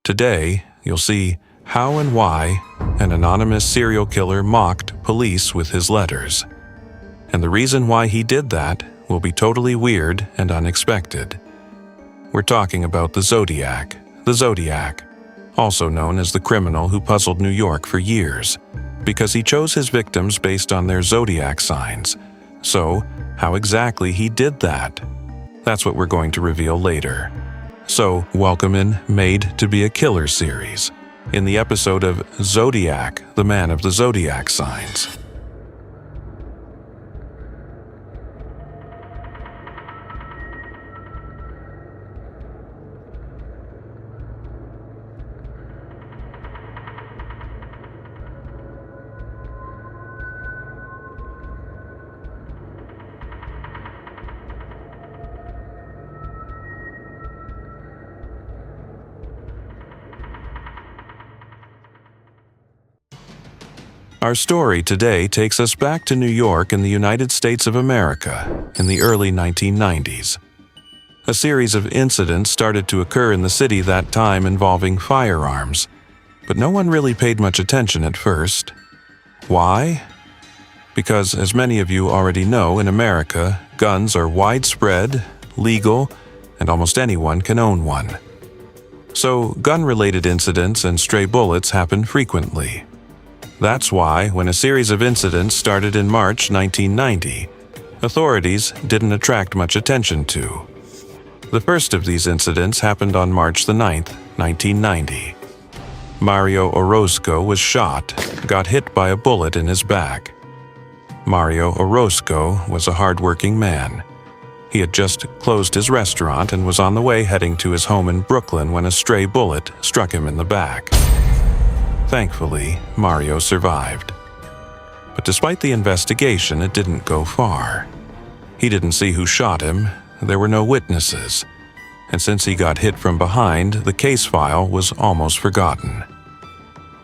Today, you'll see how and why an anonymous serial killer mocked police with his letters. And the reason why he did that will be totally weird and unexpected. We're talking about the Zodiac, also known as the criminal who puzzled New York for years, because he chose his victims based on their zodiac signs. So, how exactly he did that? That's what we're going to reveal later. So, welcome in Made to be a Killer series, in the episode of Zodiac, the Man of the Zodiac Signs. Our story today takes us back to New York in the United States of America in the early 1990s. A series of incidents started to occur in the city that time involving firearms, but no one really paid much attention at first. Why? Because, as many of you already know, in America, guns are widespread, legal, and almost anyone can own one. So, gun-related incidents and stray bullets happen frequently. That's why, when a series of incidents started in March 1990, authorities didn't attract much attention to. The first of these incidents happened on March the 9th, 1990. Mario Orozco was shot, got hit by a bullet in his back. Mario Orozco was a hard-working man. He had just closed his restaurant and was on the way heading to his home in Brooklyn when a stray bullet struck him in the back. Thankfully, Mario survived. But despite the investigation, it didn't go far. He didn't see who shot him, there were no witnesses, and since he got hit from behind, the case file was almost forgotten.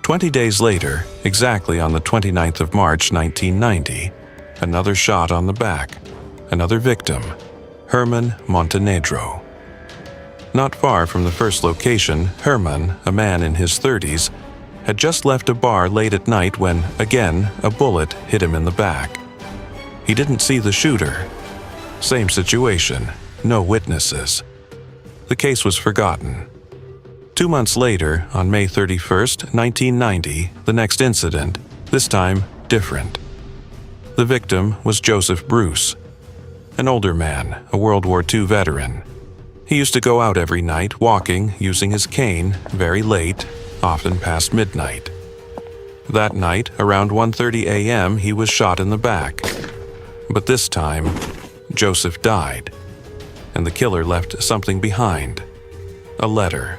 20 days later, exactly on the 29th of March 1990, another shot on the back, another victim, Herman Montenegro. Not far from the first location, Herman, a man in his 30s, had just left a bar late at night when, again, a bullet hit him in the back. He didn't see the shooter. Same situation, no witnesses. The case was forgotten. 2 months later, on May 31st, 1990, the next incident, this time different. The victim was Joseph Bruce, an older man, a World War II veteran. He used to go out every night, walking, using his cane, very late, often past midnight. That night, around 1:30 a.m., he was shot in the back. But this time, Joseph died, and the killer left something behind. A letter.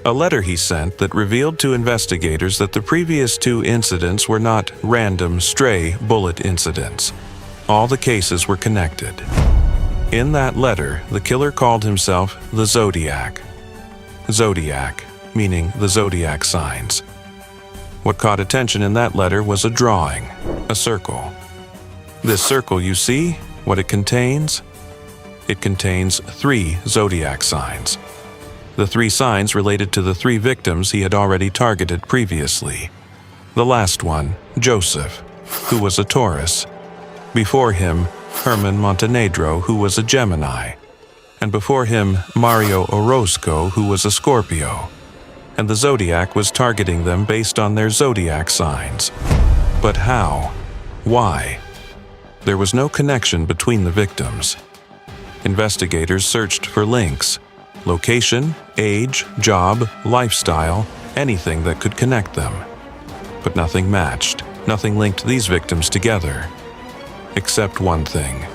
A letter he sent that revealed to investigators that the previous 2 incidents were not random stray bullet incidents. All the cases were connected. In that letter, the killer called himself the Zodiac. Zodiac, meaning the zodiac signs. What caught attention in that letter was a drawing, a circle. This circle, you see, what it contains? It contains 3 zodiac signs. The 3 signs related to the 3 victims he had already targeted previously. The last one, Joseph, who was a Taurus. Before him, Herman Montenegro, who was a Gemini. And before him, Mario Orozco, who was a Scorpio. And the Zodiac was targeting them based on their zodiac signs. But how? Why? There was no connection between the victims. Investigators searched for links: location, age, job, lifestyle, anything that could connect them. But nothing matched, nothing linked these victims together. Except one thing.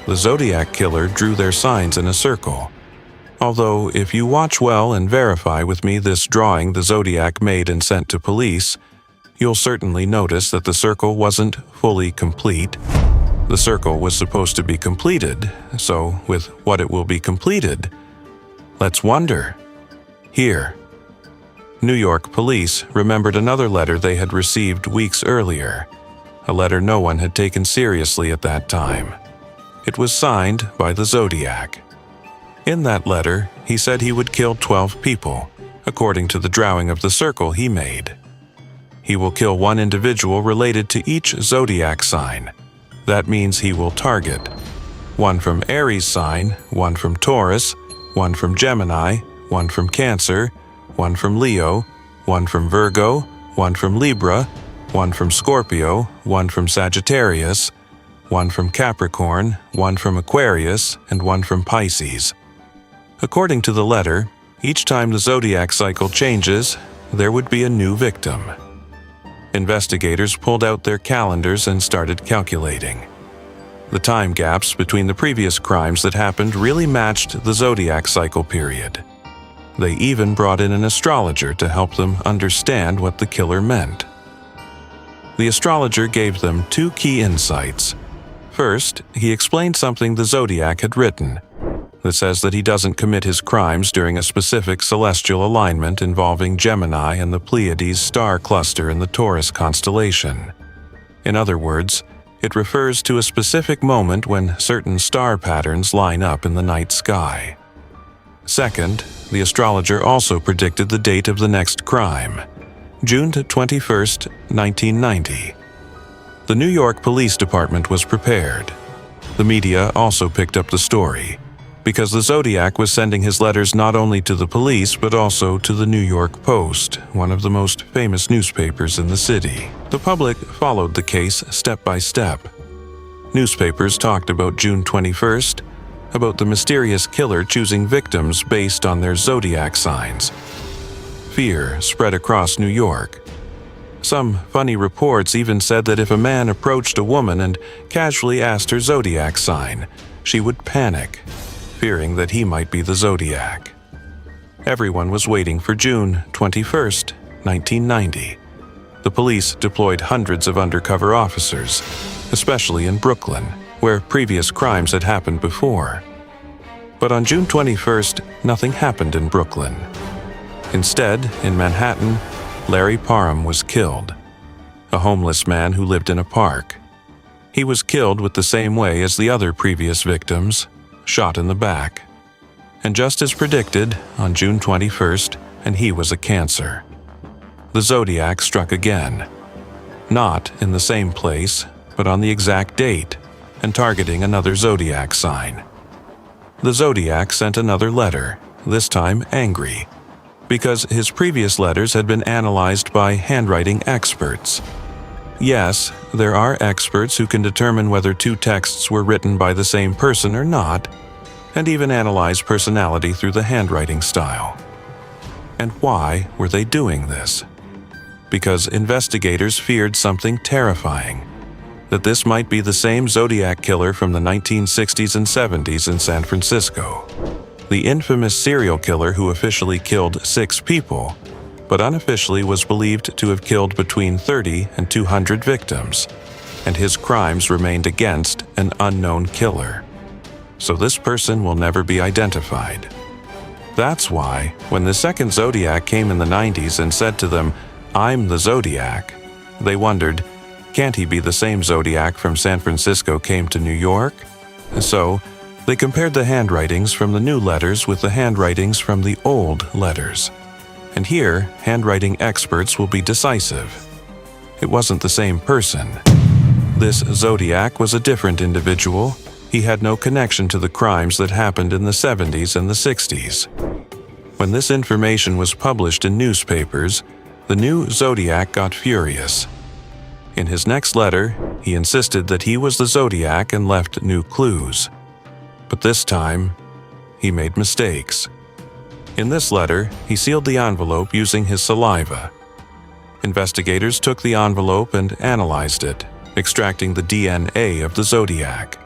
The Zodiac killer drew their signs in a circle. Although, if you watch well and verify with me this drawing the Zodiac made and sent to police, you'll certainly notice that the circle wasn't fully complete. The circle was supposed to be completed, so with what it will be completed, let's wonder. Here. New York police remembered another letter they had received weeks earlier, a letter no one had taken seriously at that time. It was signed by the Zodiac. In that letter, he said he would kill 12 people, according to the drawing of the circle he made. He will kill one individual related to each zodiac sign. That means he will target one from Aries sign, one from Taurus, one from Gemini, one from Cancer, one from Leo, one from Virgo, one from Libra, one from Scorpio, one from Sagittarius, one from Capricorn, one from Aquarius, and one from Pisces. According to the letter, each time the zodiac cycle changes, there would be a new victim. Investigators pulled out their calendars and started calculating. The time gaps between the previous crimes that happened really matched the zodiac cycle period. They even brought in an astrologer to help them understand what the killer meant. The astrologer gave them two key insights. First, he explained something the zodiac had written that says that he doesn't commit his crimes during a specific celestial alignment involving Gemini and the Pleiades star cluster in the Taurus constellation. In other words, it refers to a specific moment when certain star patterns line up in the night sky. Second, the astrologer also predicted the date of the next crime, June 21st, 1990. The New York Police Department was prepared. The media also picked up the story, because the Zodiac was sending his letters not only to the police but also to the New York Post, one of the most famous newspapers in the city. The public followed the case step by step. Newspapers talked about June 21st, about the mysterious killer choosing victims based on their zodiac signs. Fear spread across New York. Some funny reports even said that if a man approached a woman and casually asked her zodiac sign, she would panic, fearing that he might be the Zodiac. Everyone was waiting for June 21st, 1990. The police deployed hundreds of undercover officers, especially in Brooklyn, where previous crimes had happened before. But on June 21st, nothing happened in Brooklyn. Instead, in Manhattan, Larry Parham was killed, a homeless man who lived in a park. He was killed with the same way as the other previous victims, shot in the back. And just as predicted, on June 21st, and he was a Cancer. The Zodiac struck again, not in the same place, but on the exact date, and targeting another zodiac sign. The Zodiac sent another letter, this time angry, because his previous letters had been analyzed by handwriting experts. Yes, there are experts who can determine whether two texts were written by the same person or not, and even analyze personality through the handwriting style. And why were they doing this? Because investigators feared something terrifying, that this might be the same Zodiac killer from the 1960s and 70s in San Francisco. The infamous serial killer who officially killed 6 people, but unofficially was believed to have killed between 30 and 200 victims, and his crimes remained against an unknown killer. So this person will never be identified. That's why, when the second Zodiac came in the 90s and said to them, "I'm the Zodiac," they wondered, can't he be the same Zodiac from San Francisco came to New York? So, they compared the handwritings from the new letters with the handwritings from the old letters. And here, handwriting experts will be decisive. It wasn't the same person. This Zodiac was a different individual. He had no connection to the crimes that happened in the 70s and the 60s. When this information was published in newspapers, the new Zodiac got furious. In his next letter, he insisted that he was the Zodiac and left new clues. But this time, he made mistakes. In this letter, he sealed the envelope using his saliva. Investigators took the envelope and analyzed it, extracting the DNA of the Zodiac.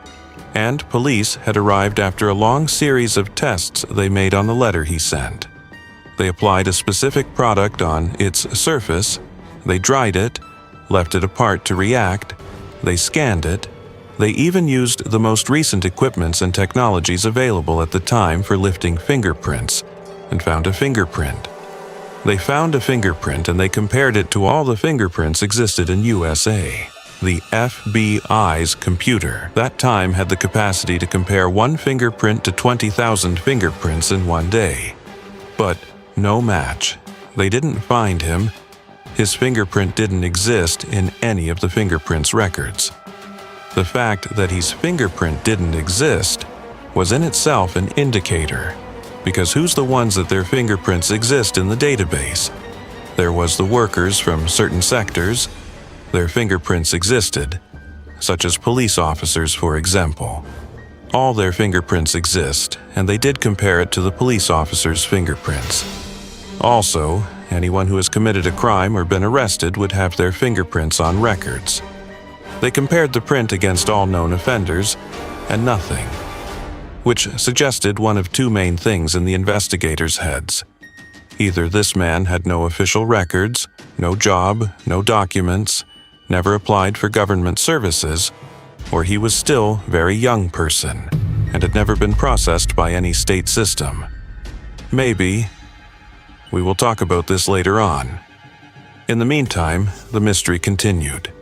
And police had arrived after a long series of tests they made on the letter he sent. They applied a specific product on its surface, they dried it, left it apart to react, they scanned it, they even used the most recent equipments and technologies available at the time for lifting fingerprints, and found a fingerprint. They found a fingerprint and they compared it to all the fingerprints existed in USA. The FBI's computer that time had the capacity to compare one fingerprint to 20,000 fingerprints in one day. But No match. They didn't find him. His fingerprint didn't exist in any of the fingerprints records. The fact that his fingerprint didn't exist was in itself an indicator, because who's the ones that their fingerprints exist in the database? There was the workers from certain sectors. Their fingerprints existed, such as police officers, for example. All their fingerprints exist, and they did compare it to the police officers' fingerprints. Also, anyone who has committed a crime or been arrested would have their fingerprints on records. They compared the print against all known offenders, and nothing, which suggested one of two main things in the investigators' heads. Either this man had no official records, no job, no documents, never applied for government services, or he was still a very young person and had never been processed by any state system. Maybe. We will talk about this later on. In the meantime, the mystery continued.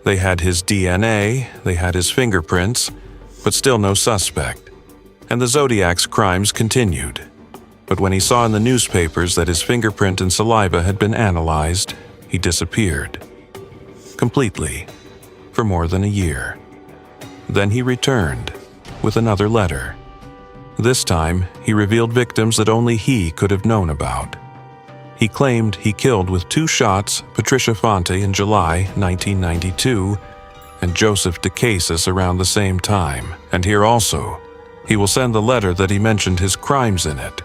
They had his DNA, they had his fingerprints, but still no suspect. And the Zodiac's crimes continued. But when he saw in the newspapers that his fingerprint and saliva had been analyzed, he disappeared. Completely. For more than a year. Then he returned, with another letter. This time, he revealed victims that only he could have known about. He claimed he killed with 2 shots Patricia Fonte in July 1992 and Joseph DeCasis around the same time. And here also, he will send the letter that he mentioned his crimes in it.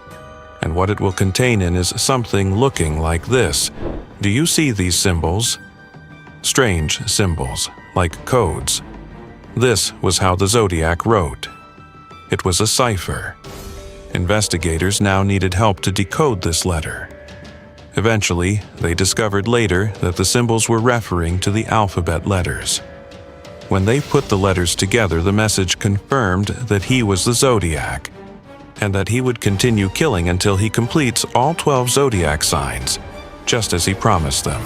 And what it will contain in is something looking like this. Do you see these symbols? Strange symbols, like codes. This was how the Zodiac wrote. It was a cipher. Investigators now needed help to decode this letter. Eventually, they discovered later that the symbols were referring to the alphabet letters. When they put the letters together, the message confirmed that he was the Zodiac, and that he would continue killing until he completes all 12 Zodiac signs, just as he promised them.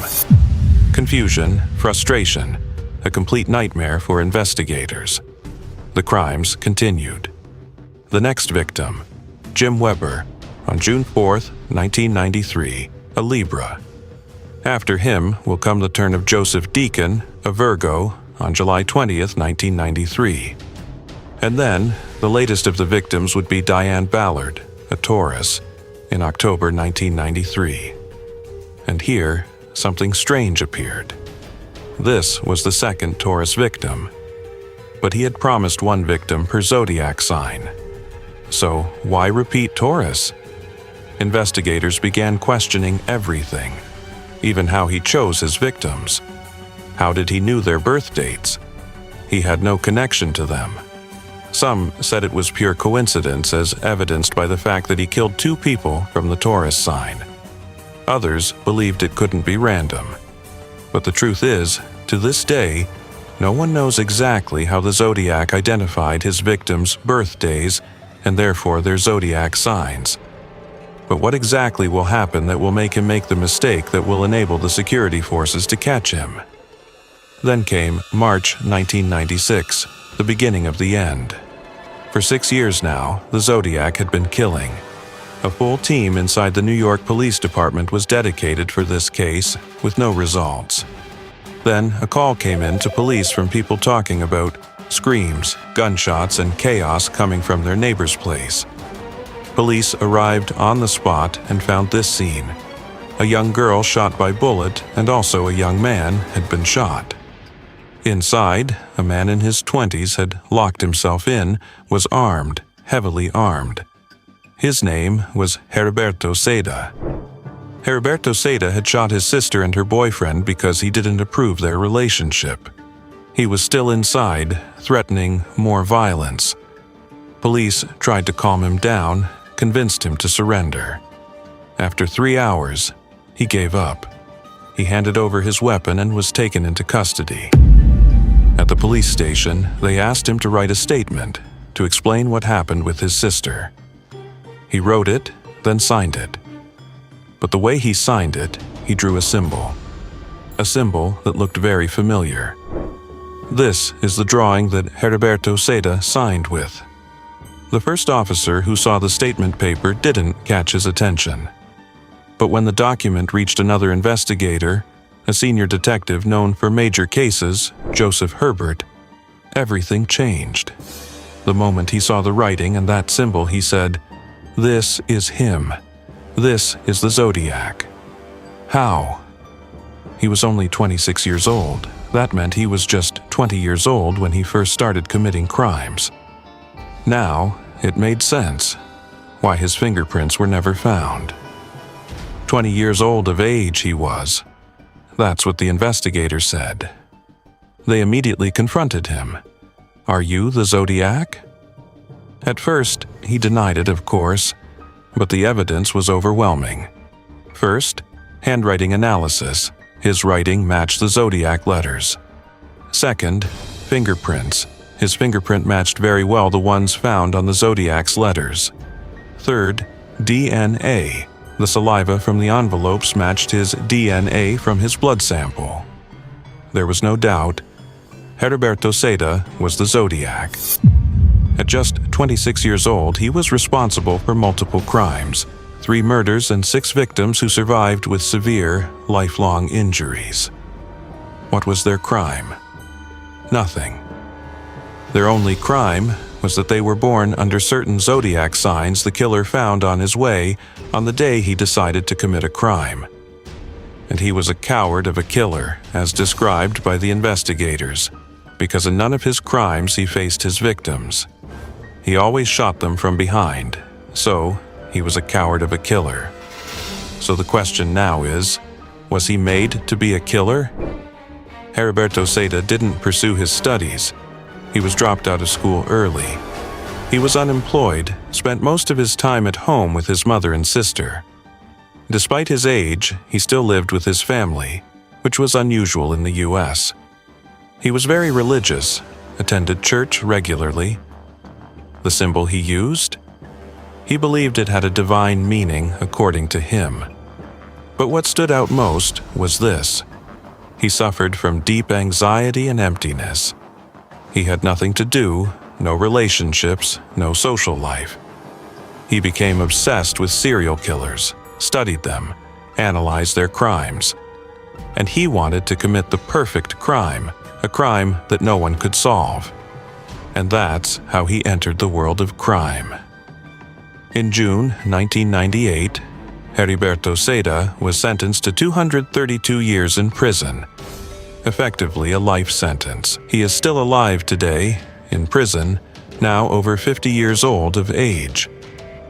Confusion, frustration, a complete nightmare for investigators. The crimes continued. The next victim, Jim Weber, on June 4th, 1993, a Libra. After him will come the turn of Joseph Deacon, a Virgo, on July 20th, 1993. And then, the latest of the victims would be Diane Ballard, a Taurus, in October 1993. And here, something strange appeared. This was the second Taurus victim. But he had promised one victim per zodiac sign. So, why repeat Taurus? Investigators began questioning everything, even how he chose his victims. How did he know their birth dates? He had no connection to them. Some said it was pure coincidence, as evidenced by the fact that he killed 2 people from the Taurus sign. Others believed it couldn't be random. But the truth is, to this day, no one knows exactly how the Zodiac identified his victims' birthdays and therefore their Zodiac signs. But what exactly will happen that will make him make the mistake that will enable the security forces to catch him? Then came March 1996, the beginning of the end. For 6 years now, the Zodiac had been killing. A full team inside the New York Police Department was dedicated for this case, with no results. Then a call came in to police from people talking about screams, gunshots, and chaos coming from their neighbor's place. Police arrived on the spot and found this scene. A young girl shot by bullet and also a young man had been shot. Inside, a man in his 20s had locked himself in, was armed, heavily armed. His name was Heriberto Seda. Heriberto Seda had shot his sister and her boyfriend because he didn't approve their relationship. He was still inside, threatening more violence. Police tried to calm him down, convinced him to surrender. After 3 hours, he gave up. He handed over his weapon and was taken into custody. At the police station, they asked him to write a statement to explain what happened with his sister. He wrote it, then signed it. But the way he signed it, he drew a symbol that looked very familiar. This is the drawing that Heriberto Seda signed with. The first officer who saw the statement paper didn't catch his attention. But when the document reached another investigator, a senior detective known for major cases, Joseph Herbert, everything changed. The moment he saw the writing and that symbol, he said, "This is him. This is the Zodiac." How? He was only 26 years old. That meant he was just 20 years old when he first started committing crimes. Now, it made sense why his fingerprints were never found. 20 years old of age he was. That's what the investigator said. They immediately confronted him. "Are you the Zodiac?" At first, he denied it, of course, but the evidence was overwhelming. First, handwriting analysis. His writing matched the Zodiac letters. Second, fingerprints. His fingerprint matched very well the ones found on the Zodiac's letters. Third, DNA. The saliva from the envelopes matched his DNA from his blood sample. There was no doubt. Heriberto Seda was the Zodiac. At just 26 years old, he was responsible for multiple crimes, 3 murders and 6 victims who survived with severe, lifelong injuries. What was their crime? Nothing. Their only crime was that they were born under certain zodiac signs the killer found on his way on the day he decided to commit a crime. And he was a coward of a killer, as described by the investigators, because in none of his crimes he faced his victims. He always shot them from behind, so he was a coward of a killer. So the question now is, was he made to be a killer? Heriberto Seda didn't pursue his studies. He was dropped out of school early. He was unemployed, spent most of his time at home with his mother and sister. Despite his age, he still lived with his family, which was unusual in the U.S. He was very religious, attended church regularly. The symbol he used? He believed it had a divine meaning according to him. But what stood out most was this. He suffered from deep anxiety and emptiness. He had nothing to do, no relationships, no social life. He became obsessed with serial killers, studied them, analyzed their crimes. And he wanted to commit the perfect crime, a crime that no one could solve. And that's how he entered the world of crime. In June 1998, Heriberto Seda was sentenced to 232 years in prison, effectively a life sentence. He is still alive today, in prison, now over 50 years old of age.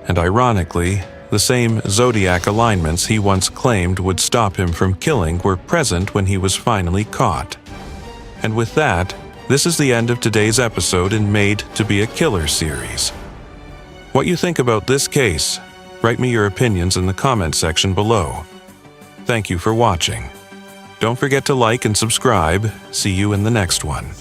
And ironically, the same zodiac alignments he once claimed would stop him from killing were present when he was finally caught. And with that, this is the end of today's episode in Made to Be a Killer series. What you think about this case? Write me your opinions in the comment section below. Thank you for watching. Don't forget to like and subscribe. See you in the next one.